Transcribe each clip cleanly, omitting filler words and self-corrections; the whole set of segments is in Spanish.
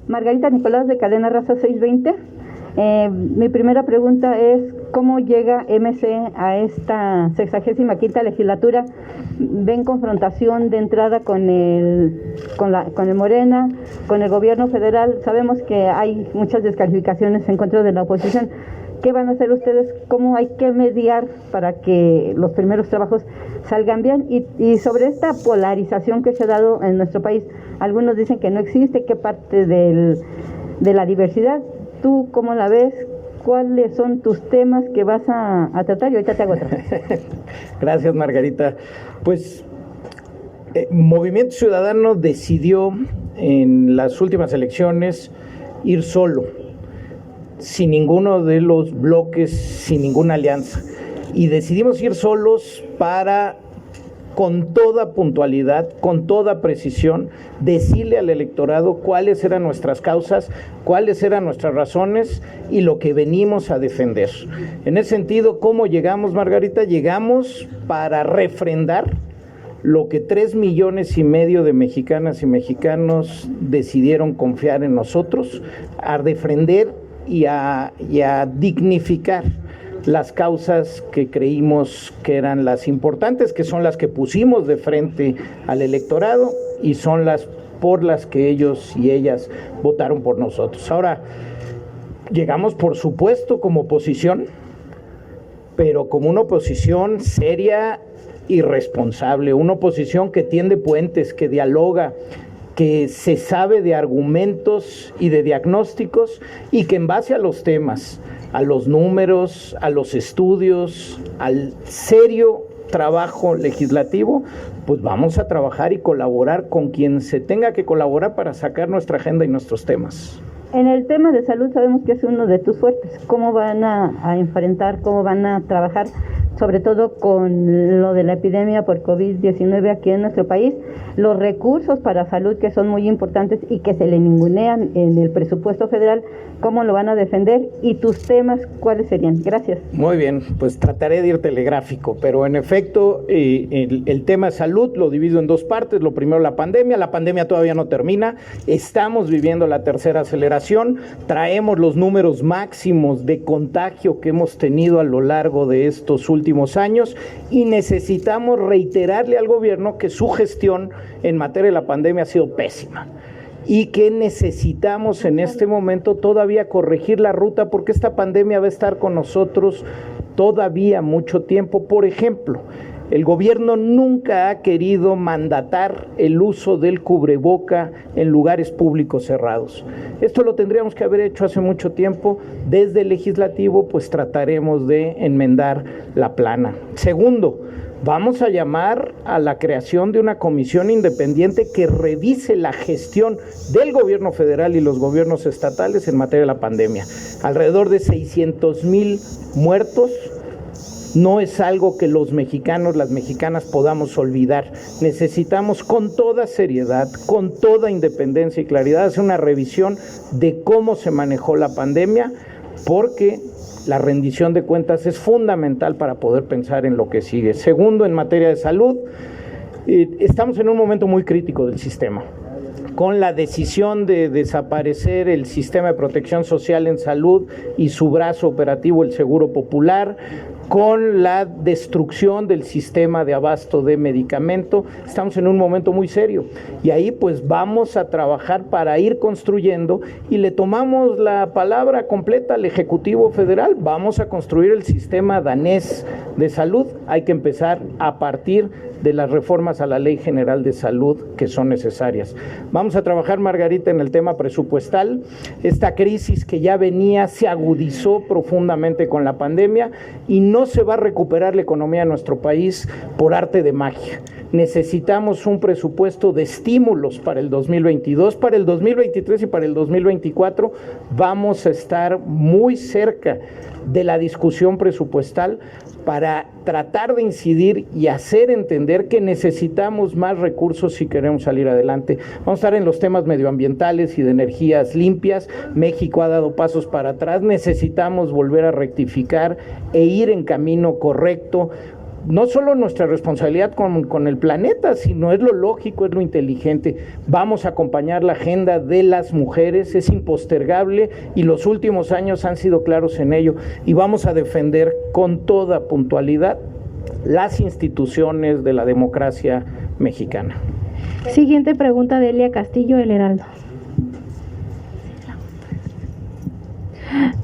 Margarita Nicolás de Cadena Raza 620. Mi primera pregunta es, ¿cómo llega MC a esta 65ª legislatura? ¿Ven confrontación de entrada con el Morena, con el gobierno federal? Sabemos que hay muchas descalificaciones en contra de la oposición. ¿Qué van a hacer ustedes? ¿Cómo hay que mediar para que los primeros trabajos salgan bien? Y sobre esta polarización que se ha dado en nuestro país, algunos dicen que no existe, que parte de la diversidad. ¿Tú cómo la ves? ¿Cuáles son tus temas que vas a tratar? Y ahorita te hago otra. Gracias, Margarita. Pues Movimiento Ciudadano decidió en las últimas elecciones ir solo, sin ninguno de los bloques, sin ninguna alianza. Y decidimos ir solos para, con toda puntualidad, con toda precisión, decirle al electorado cuáles eran nuestras causas, cuáles eran nuestras razones y lo que venimos a defender. En ese sentido, ¿cómo llegamos, Margarita? Llegamos para refrendar lo que 3,5 millones de mexicanas y mexicanos decidieron confiar en nosotros, a defender y a dignificar las causas que creímos que eran las importantes, que son las que pusimos de frente al electorado y son las por las que ellos y ellas votaron por nosotros. Ahora, llegamos por supuesto como oposición, pero como una oposición seria y responsable, una oposición que tiende puentes, que dialoga, que se sabe de argumentos y de diagnósticos y que en base a los temas, a los números, a los estudios, al serio trabajo legislativo, pues vamos a trabajar y colaborar con quien se tenga que colaborar para sacar nuestra agenda y nuestros temas. En el tema de salud sabemos que es uno de tus fuertes. ¿Cómo van a enfrentar, cómo van a trabajar, sobre todo con lo de la epidemia por COVID-19 aquí en nuestro país? Los recursos para salud, que son muy importantes y que se le ningunean en el presupuesto federal, ¿cómo lo van a defender? Y tus temas, ¿cuáles serían? Gracias. Muy bien, pues trataré de ir telegráfico, pero en efecto, el tema de salud lo divido en dos partes. Lo primero, la pandemia todavía no termina, estamos viviendo la tercera aceleración, traemos los números máximos de contagio que hemos tenido a lo largo de estos últimos años y necesitamos reiterarle al gobierno que su gestión en materia de la pandemia ha sido pésima y que necesitamos en este momento todavía corregir la ruta porque esta pandemia va a estar con nosotros todavía mucho tiempo. Por ejemplo, el gobierno nunca ha querido mandatar el uso del cubreboca en lugares públicos cerrados. Esto lo tendríamos que haber hecho hace mucho tiempo. Desde el legislativo, pues trataremos de enmendar la plana. Segundo, vamos a llamar a la creación de una comisión independiente que revise la gestión del gobierno federal y los gobiernos estatales en materia de la pandemia. Alrededor de 600,000 muertos. No es algo que los mexicanos, las mexicanas podamos olvidar. Necesitamos con toda seriedad, con toda independencia y claridad hacer una revisión de cómo se manejó la pandemia, porque la rendición de cuentas es fundamental para poder pensar en lo que sigue. Segundo, en materia de salud, estamos en un momento muy crítico del sistema. Con la decisión de desaparecer el sistema de protección social en salud y su brazo operativo, el Seguro Popular, con la destrucción del sistema de abasto de medicamento, estamos en un momento muy serio y ahí pues vamos a trabajar para ir construyendo y le tomamos la palabra completa al Ejecutivo Federal. Vamos a construir el sistema danés de salud. Hay que empezar a partir de las reformas a la Ley General de Salud que son necesarias. Vamos a trabajar, Margarita, en el tema presupuestal. Esta crisis que ya venía se agudizó profundamente con la pandemia y no se va a recuperar la economía de nuestro país por arte de magia. Necesitamos un presupuesto de estímulos para el 2022, para el 2023 y para el 2024. Vamos a estar muy cerca de la discusión presupuestal para tratar de incidir y hacer entender que necesitamos más recursos si queremos salir adelante. Vamos a estar en los temas medioambientales y de energías limpias. México ha dado pasos para atrás, necesitamos volver a rectificar e ir en camino correcto no solo nuestra responsabilidad con el planeta, sino es lo lógico, es lo inteligente. Vamos a acompañar la agenda de las mujeres, es impostergable y los últimos años han sido claros en ello, y vamos a defender con toda puntualidad las instituciones de la democracia mexicana. Siguiente pregunta de Elia Castillo, El Heraldo.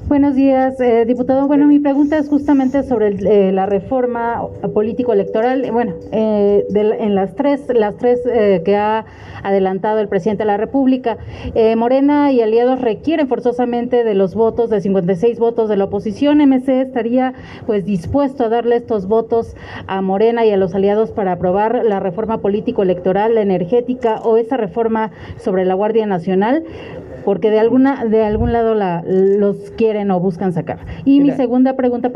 Buenos días, diputado. Bueno, mi pregunta es justamente sobre la reforma político-electoral. Bueno, en las tres que ha adelantado el presidente de la República, Morena y aliados requieren forzosamente de los votos, de 56 votos de la oposición. MC estaría pues dispuesto a darle estos votos a Morena y a los aliados para aprobar la reforma político-electoral, la energética o esa reforma sobre la Guardia Nacional, porque de algún lado los quieren o buscan sacar. Y mi segunda pregunta,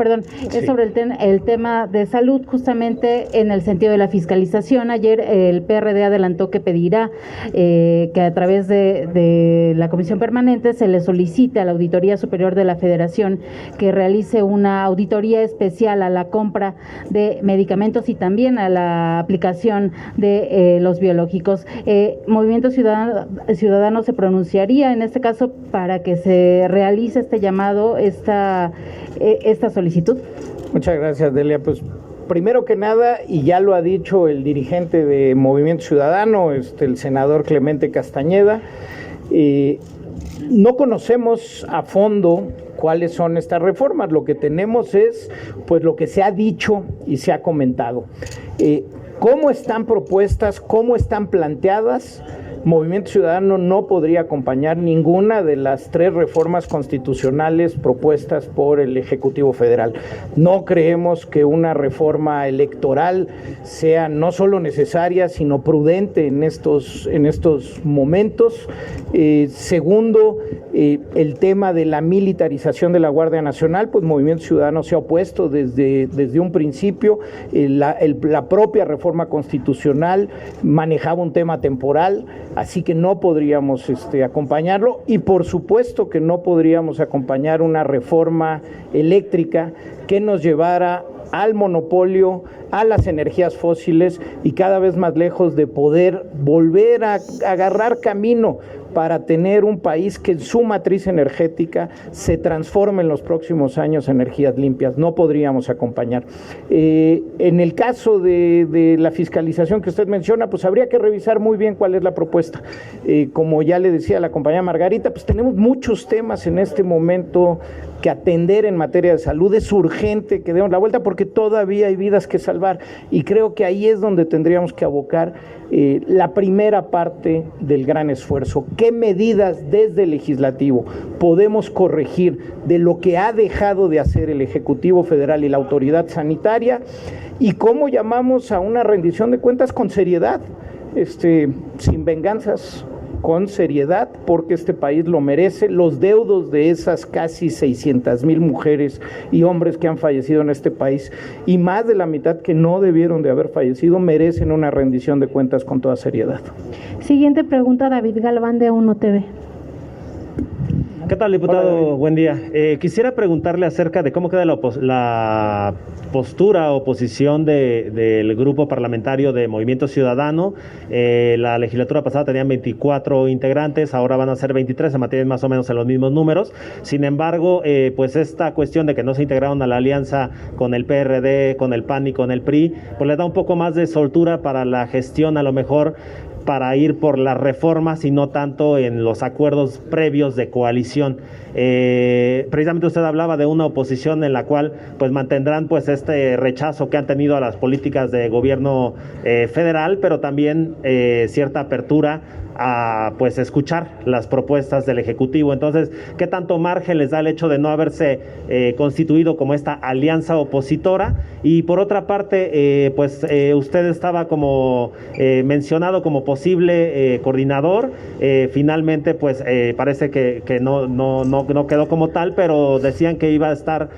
es sobre el tema de salud, justamente en el sentido de la fiscalización. Ayer el PRD adelantó que pedirá que a través de la Comisión Permanente se le solicite a la Auditoría Superior de la Federación que realice una auditoría especial a la compra de medicamentos y también a la aplicación de los biológicos. Movimiento Ciudadano se pronunciaría en este caso para que se realice este llamado, esta solicitud. Muchas gracias, Delia. Pues primero que nada, y ya lo ha dicho el dirigente de Movimiento Ciudadano, el senador Clemente Castañeda, no conocemos a fondo cuáles son estas reformas. Lo que tenemos es pues lo que se ha dicho y se ha comentado. ¿Cómo están propuestas? ¿Cómo están planteadas? Movimiento Ciudadano no podría acompañar ninguna de las 3 reformas constitucionales propuestas por el Ejecutivo Federal. No creemos que una reforma electoral sea no solo necesaria, sino prudente en estos momentos. Segundo, el tema de la militarización de la Guardia Nacional, pues Movimiento Ciudadano se ha opuesto desde un principio. La propia reforma constitucional manejaba un tema temporal, así que no podríamos acompañarlo, y por supuesto que no podríamos acompañar una reforma eléctrica que nos llevara al monopolio, a las energías fósiles y cada vez más lejos de poder volver a agarrar camino para tener un país que en su matriz energética se transforme en los próximos años en energías limpias. No podríamos acompañar. En el caso de la fiscalización que usted menciona, pues habría que revisar muy bien cuál es la propuesta. Como ya le decía la compañera Margarita, pues tenemos muchos temas en este momento que atender en materia de salud. Es urgente que demos la vuelta porque todavía hay vidas que salvar, y creo que ahí es donde tendríamos que abocar la primera parte del gran esfuerzo. ¿Qué medidas desde el legislativo podemos corregir de lo que ha dejado de hacer el Ejecutivo Federal y la autoridad sanitaria? ¿Y cómo llamamos a una rendición de cuentas con seriedad, sin venganzas, con seriedad, porque este país lo merece? Los deudos de esas casi 600,000 mujeres y hombres que han fallecido en este país, y más de la mitad que no debieron de haber fallecido, merecen una rendición de cuentas con toda seriedad. Siguiente pregunta, David Galván, de UNO TV. ¿Qué tal, diputado? Hola, buen día. Quisiera preguntarle acerca de cómo queda la postura o posición del grupo parlamentario de Movimiento Ciudadano. La legislatura pasada tenían 24 integrantes, ahora van a ser 23, se mantienen más o menos en los mismos números. Sin embargo, pues esta cuestión de que no se integraron a la alianza con el PRD, con el PAN y con el PRI, pues le da un poco más de soltura para la gestión, a lo mejor para ir por las reformas y no tanto en los acuerdos previos de coalición. Precisamente usted hablaba de una oposición en la cual pues mantendrán pues este rechazo que han tenido a las políticas de gobierno federal, pero también cierta apertura a pues escuchar las propuestas del Ejecutivo. Entonces, ¿qué tanto margen les da el hecho de no haberse constituido como esta alianza opositora? Y por otra parte, usted estaba como mencionado como posible coordinador, finalmente pues parece que no quedó como tal, pero decían que iba a estar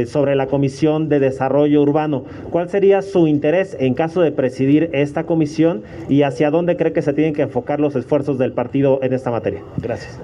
sobre la Comisión de Desarrollo Urbano. ¿Cuál sería su interés en caso de presidir esta comisión y hacia dónde cree que se tienen que enfocar los esfuerzos del partido en esta materia? Gracias.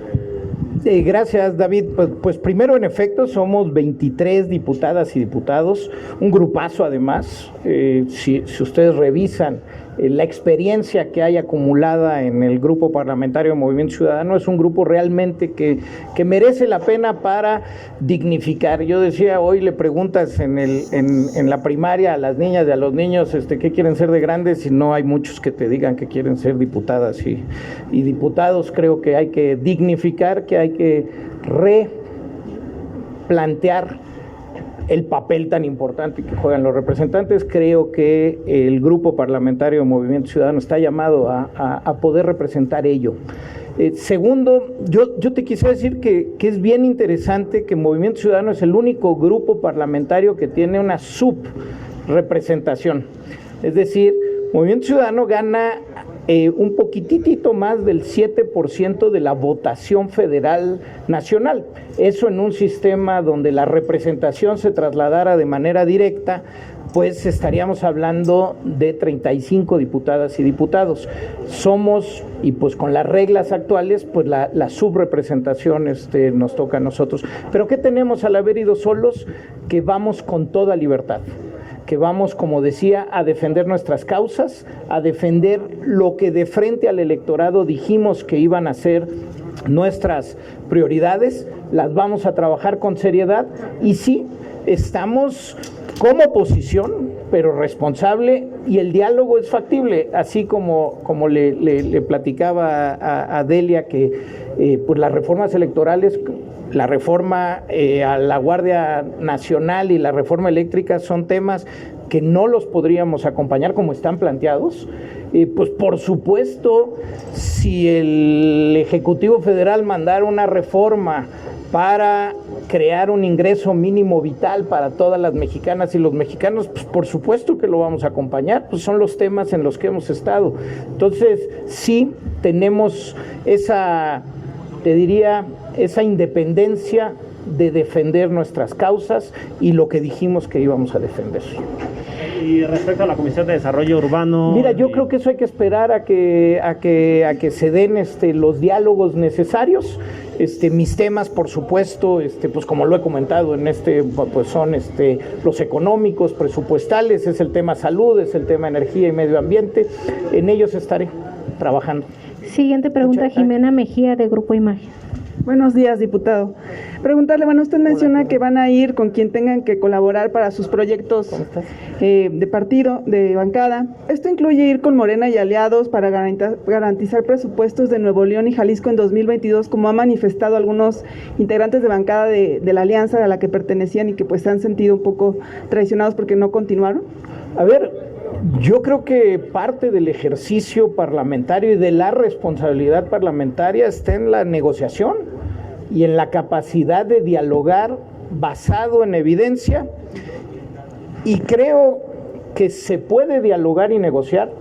Gracias, David. Pues primero, en efecto, somos 23 diputadas y diputados, un grupazo además. Si ustedes revisan la experiencia que hay acumulada en el grupo parlamentario de Movimiento Ciudadano, es un grupo realmente que merece la pena para dignificar. Yo decía, hoy le preguntas en la primaria a las niñas y a los niños qué quieren ser de grandes, y no hay muchos que te digan que quieren ser diputadas y diputados. Creo que hay que dignificar, que hay que replantear el papel tan importante que juegan los representantes. Creo que el grupo parlamentario de Movimiento Ciudadano está llamado a poder representar ello. Segundo, yo te quisiera decir que es bien interesante que Movimiento Ciudadano es el único grupo parlamentario que tiene una subrepresentación. Es decir, Movimiento Ciudadano gana un poquitito más del 7% de la votación federal nacional. Eso en un sistema donde la representación se trasladara de manera directa, pues estaríamos hablando de 35 diputadas y diputados. Somos, y pues con las reglas actuales, pues la subrepresentación nos toca a nosotros. Pero ¿qué tenemos al haber ido solos? Que vamos con toda libertad, que vamos, como decía, a defender nuestras causas, a defender lo que de frente al electorado dijimos que iban a ser nuestras prioridades. Las vamos a trabajar con seriedad, y sí, estamos como oposición, pero responsable, y el diálogo es factible, así como le platicaba a Delia que pues las reformas electorales, la reforma a la Guardia Nacional y la reforma eléctrica son temas que no los podríamos acompañar como están planteados. Pues por supuesto, si el Ejecutivo Federal mandara una reforma para crear un ingreso mínimo vital para todas las mexicanas y los mexicanos, pues por supuesto que lo vamos a acompañar, pues son los temas en los que hemos estado. Entonces, sí tenemos esa, te diría, esa independencia de defender nuestras causas y lo que dijimos que íbamos a defender. Y respecto a la Comisión de Desarrollo Urbano... Mira, yo creo que eso hay que esperar a que se den los diálogos necesarios. Mis temas, por supuesto, pues como lo he comentado pues son los económicos, presupuestales, es el tema salud, es el tema energía y medio ambiente. En ellos estaré trabajando. Siguiente pregunta, Jimena Mejía, de Grupo Imagen. Buenos días, diputado. Preguntarle, usted menciona que van a ir con quien tengan que colaborar para sus proyectos de partido, de bancada. ¿Esto incluye ir con Morena y aliados para garantizar presupuestos de Nuevo León y Jalisco en 2022, como han manifestado algunos integrantes de bancada de la alianza a la que pertenecían y que pues se han sentido un poco traicionados porque no continuaron? A ver, yo creo que parte del ejercicio parlamentario y de la responsabilidad parlamentaria está en la negociación y en la capacidad de dialogar basado en evidencia, y creo que se puede dialogar y negociar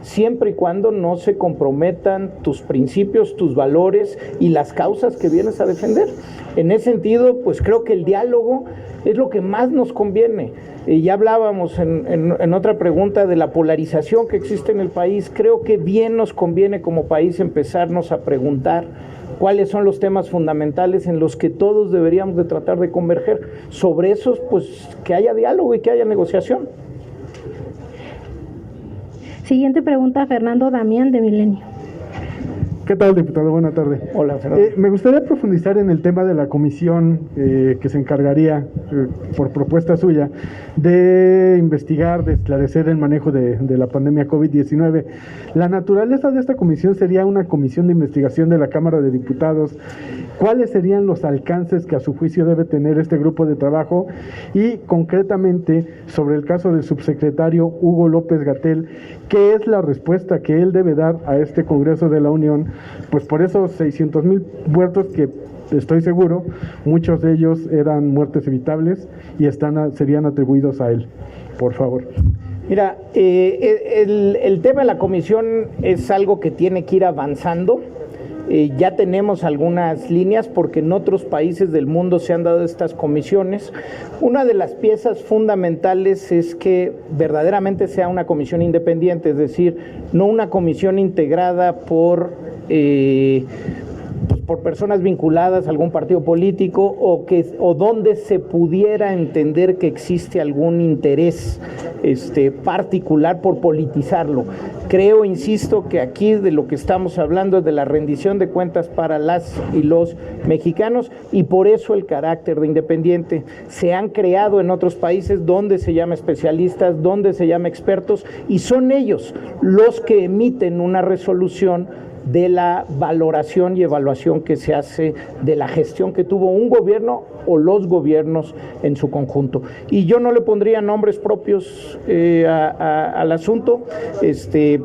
siempre y cuando no se comprometan tus principios, tus valores y las causas que vienes a defender. En ese sentido, pues creo que el diálogo es lo que más nos conviene. Ya hablábamos en otra pregunta de la polarización que existe en el país. Creo que bien nos conviene como país empezarnos a preguntar cuáles son los temas fundamentales en los que todos deberíamos de tratar de converger. Sobre esos, pues que haya diálogo y que haya negociación. Siguiente pregunta, Fernando Damián, de Milenio. ¿Qué tal, diputado? Buenas tardes. Hola, Fernando. Me gustaría profundizar en el tema de la comisión que se encargaría, por propuesta suya, de investigar, de esclarecer el manejo de la pandemia COVID-19. La naturaleza de esta comisión sería una comisión de investigación de la Cámara de Diputados. ¿Cuáles serían los alcances que a su juicio debe tener este grupo de trabajo? Y concretamente, sobre el caso del subsecretario Hugo López-Gatell, ¿qué es la respuesta que él debe dar a este Congreso de la Unión? Pues por esos 600,000 muertos que estoy seguro, muchos de ellos eran muertes evitables y serían atribuidos a él. Por favor. Mira, el tema de la comisión es algo que tiene que ir avanzando. Ya tenemos algunas líneas porque en otros países del mundo se han dado estas comisiones. Una de las piezas fundamentales es que verdaderamente sea una comisión independiente, es decir, no una comisión integrada por por personas vinculadas a algún partido político o donde se pudiera entender que existe algún interés particular por politizarlo. Creo, insisto, que aquí de lo que estamos hablando es de la rendición de cuentas para las y los mexicanos, y por eso el carácter de independiente. Se han creado en otros países donde se llama especialistas, donde se llama expertos, y son ellos los que emiten una resolución de la valoración y evaluación que se hace de la gestión que tuvo un gobierno o los gobiernos en su conjunto. Y yo no le pondría nombres propios al asunto.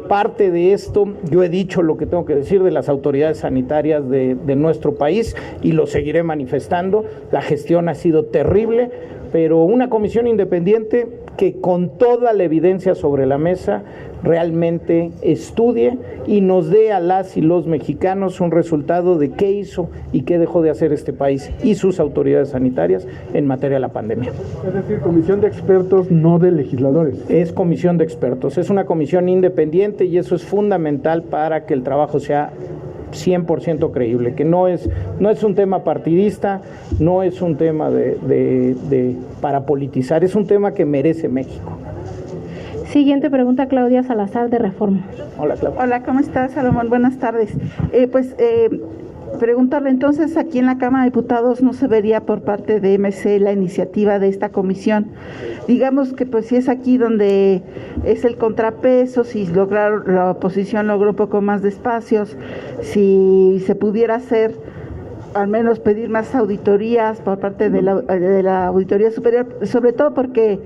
Parte de esto, yo he dicho lo que tengo que decir de las autoridades sanitarias de nuestro país y lo seguiré manifestando. La gestión ha sido terrible, pero una comisión independiente que con toda la evidencia sobre la mesa realmente estudie y nos dé a las y los mexicanos un resultado de qué hizo y qué dejó de hacer este país y sus autoridades sanitarias en materia de la pandemia. Es decir, comisión de expertos, no de legisladores. Es comisión de expertos, es una comisión independiente y eso es fundamental para que el trabajo sea 100% creíble, que no es un tema partidista, no es un tema para politizar, es un tema que merece México. Siguiente pregunta, Claudia Salazar, de Reforma. Hola, Claudia. Hola, ¿cómo estás, Salomón? Buenas tardes. Preguntarle entonces, aquí en la Cámara de Diputados no se vería por parte de MC la iniciativa de esta comisión. Digamos que pues si es aquí donde es el contrapeso, si la oposición logró un poco más de espacios, si se pudiera hacer, al menos pedir más auditorías por parte de la Auditoría Superior, sobre todo porque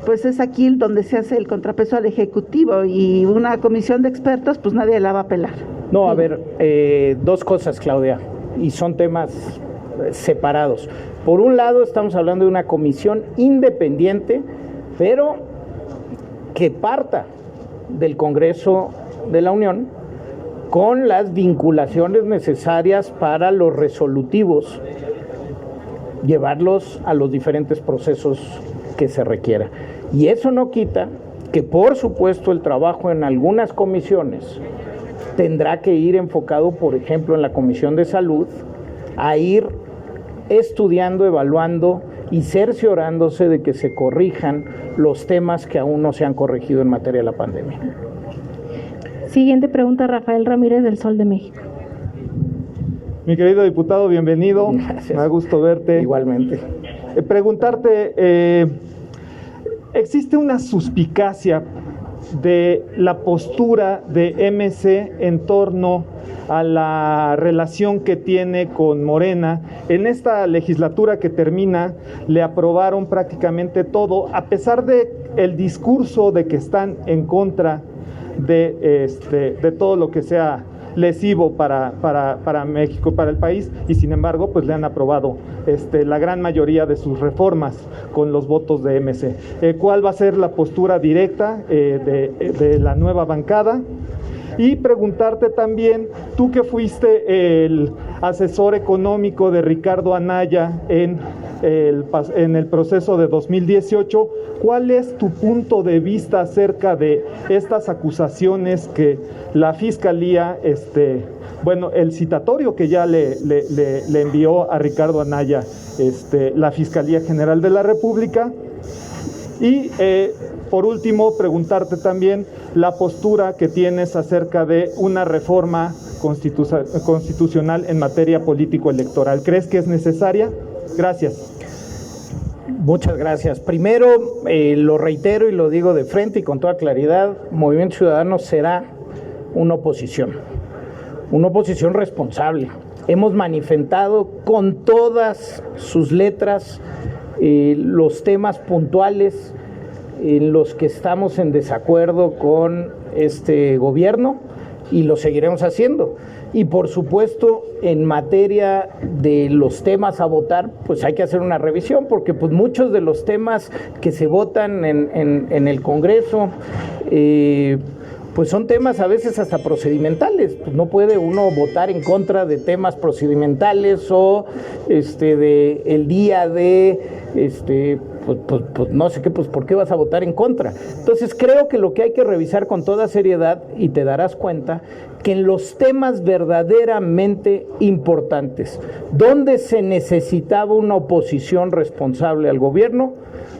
pues es aquí donde se hace el contrapeso al Ejecutivo y una comisión de expertos pues nadie la va a pelar. No, a ver, dos cosas, Claudia, y son temas separados. Por un lado, estamos hablando de una comisión independiente, pero que parta del Congreso de la Unión con las vinculaciones necesarias para los resolutivos, llevarlos a los diferentes procesos que se requiera. Y eso no quita que, por supuesto, el trabajo en algunas comisiones tendrá que ir enfocado, por ejemplo, en la Comisión de Salud, a ir estudiando, evaluando y cerciorándose de que se corrijan los temas que aún no se han corregido en materia de la pandemia. Siguiente pregunta, Rafael Ramírez, del Sol de México. Mi querido diputado, bienvenido. Gracias. Me da gusto verte. Igualmente. Preguntarte, ¿existe una suspicacia de la postura de MC en torno a la relación que tiene con Morena? En esta legislatura que termina, le aprobaron prácticamente todo, a pesar de el discurso de que están en contra de todo lo que sea lesivo para México, para el país, y sin embargo pues le han aprobado la gran mayoría de sus reformas con los votos de MC. ¿Cuál va a ser la postura directa de la nueva bancada? Y preguntarte también, tú que fuiste el asesor económico de Ricardo Anaya en el proceso de 2018, ¿cuál es tu punto de vista acerca de estas acusaciones que la Fiscalía, el citatorio que ya le envió a Ricardo Anaya la Fiscalía General de la República? Y por último, preguntarte también la postura que tienes acerca de una reforma constitucional en materia político-electoral. ¿Crees que es necesaria? Gracias. Muchas gracias. Primero, lo reitero y lo digo de frente y con toda claridad, Movimiento Ciudadano será una oposición responsable. Hemos manifestado con todas sus letras los temas puntuales en los que estamos en desacuerdo con este gobierno y lo seguiremos haciendo. Y por supuesto, en materia de los temas a votar, pues hay que hacer una revisión, porque pues muchos de los temas que se votan en el Congreso, pues son temas a veces hasta procedimentales. Pues no puede uno votar en contra de temas procedimentales o de el día de pues no sé qué, pues ¿por qué vas a votar en contra? Entonces creo que lo que hay que revisar con toda seriedad, y te darás cuenta que en los temas verdaderamente importantes, donde se necesitaba una oposición responsable al gobierno,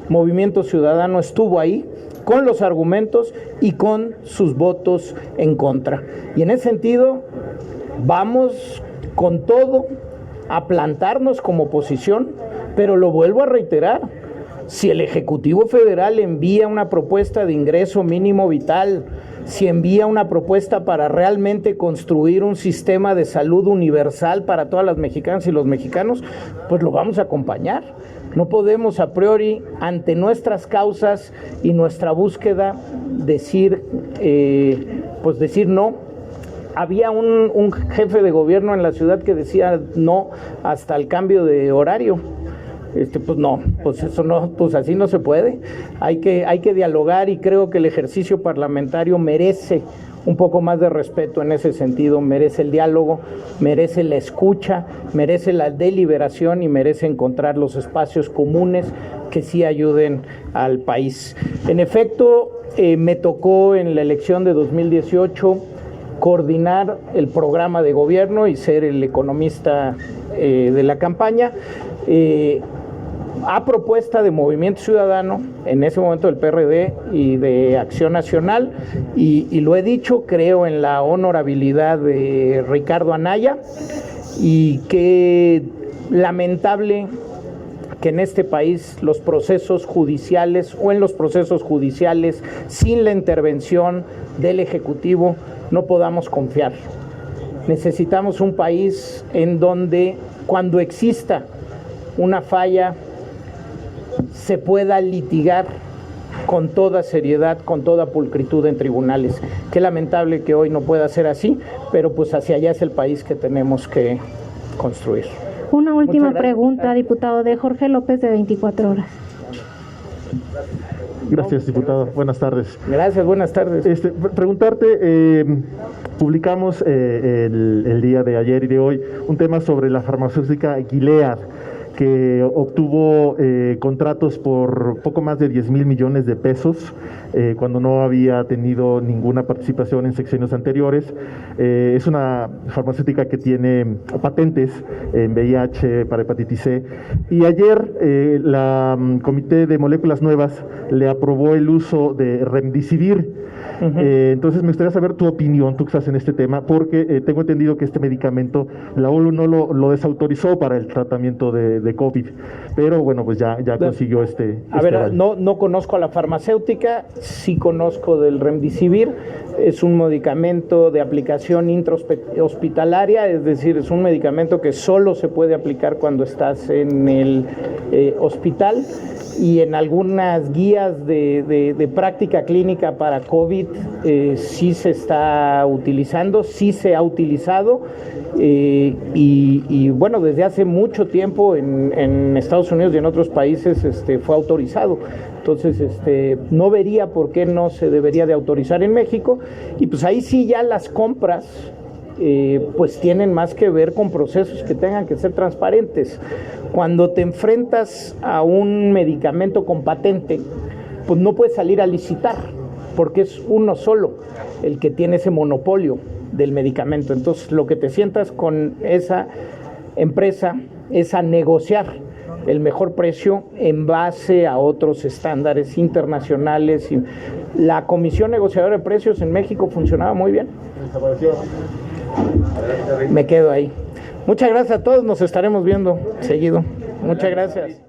Movimiento Ciudadano estuvo ahí con los argumentos y con sus votos en contra. Y en ese sentido, vamos con todo a plantarnos como oposición, pero lo vuelvo a reiterar, si el Ejecutivo Federal envía una propuesta de ingreso mínimo vital, si envía una propuesta para realmente construir un sistema de salud universal para todas las mexicanas y los mexicanos, pues lo vamos a acompañar. No podemos a priori, ante nuestras causas y nuestra búsqueda, decir no. Había un jefe de gobierno en la ciudad que decía no hasta el cambio de horario. Pues no, pues eso no, pues así no se puede. Hay que dialogar, y creo que el ejercicio parlamentario merece un poco más de respeto en ese sentido, merece el diálogo, merece la escucha, merece la deliberación y merece encontrar los espacios comunes que sí ayuden al país. En efecto, me tocó en la elección de 2018 coordinar el programa de gobierno y ser el economista de la campaña. A propuesta de Movimiento Ciudadano, en ese momento del PRD y de Acción Nacional, y lo he dicho, creo en la honorabilidad de Ricardo Anaya, y que lamentable que en este país los procesos judiciales o en los procesos judiciales sin la intervención del Ejecutivo no podamos confiar. Necesitamos un país en donde cuando exista una falla se pueda litigar con toda seriedad, con toda pulcritud en tribunales. Qué lamentable que hoy no pueda ser así, pero pues hacia allá es el país que tenemos que construir. Una última pregunta, diputado, de Jorge López, de 24 horas. Gracias, diputado. Buenas tardes. Gracias, buenas tardes. Preguntarte, publicamos el día de ayer y de hoy un tema sobre la farmacéutica Gilead, que obtuvo contratos por poco más de 10,000 millones de pesos cuando no había tenido ninguna participación en sexenios anteriores. Es una farmacéutica que tiene patentes en VIH, para hepatitis C, y ayer la Comité de Moléculas Nuevas le aprobó el uso de Remdesivir. Entonces me gustaría saber tu opinión, tú que estás en este tema, porque tengo entendido que este medicamento la ONU no lo desautorizó para el tratamiento de COVID, pero bueno, pues ya consiguió A ver, no conozco a la farmacéutica, sí conozco del Remdesivir. Es un medicamento de aplicación intrahospitalaria, es decir, es un medicamento que solo se puede aplicar cuando estás en el hospital, y en algunas guías de práctica clínica para COVID sí se está utilizando, sí se ha utilizado, y bueno, desde hace mucho tiempo en Estados Unidos y en otros países fue autorizado. Entonces, no vería por qué no se debería de autorizar en México, y pues ahí sí ya las compras pues tienen más que ver con procesos que tengan que ser transparentes. Cuando te enfrentas a un medicamento con patente, pues no puedes salir a licitar, porque es uno solo el que tiene ese monopolio del medicamento. Entonces, lo que te sientas con esa empresa es a negociar el mejor precio en base a otros estándares internacionales. Y la Comisión Negociadora de Precios en México funcionaba muy bien. Me quedo ahí. Muchas gracias a todos, nos estaremos viendo seguido. Muchas gracias.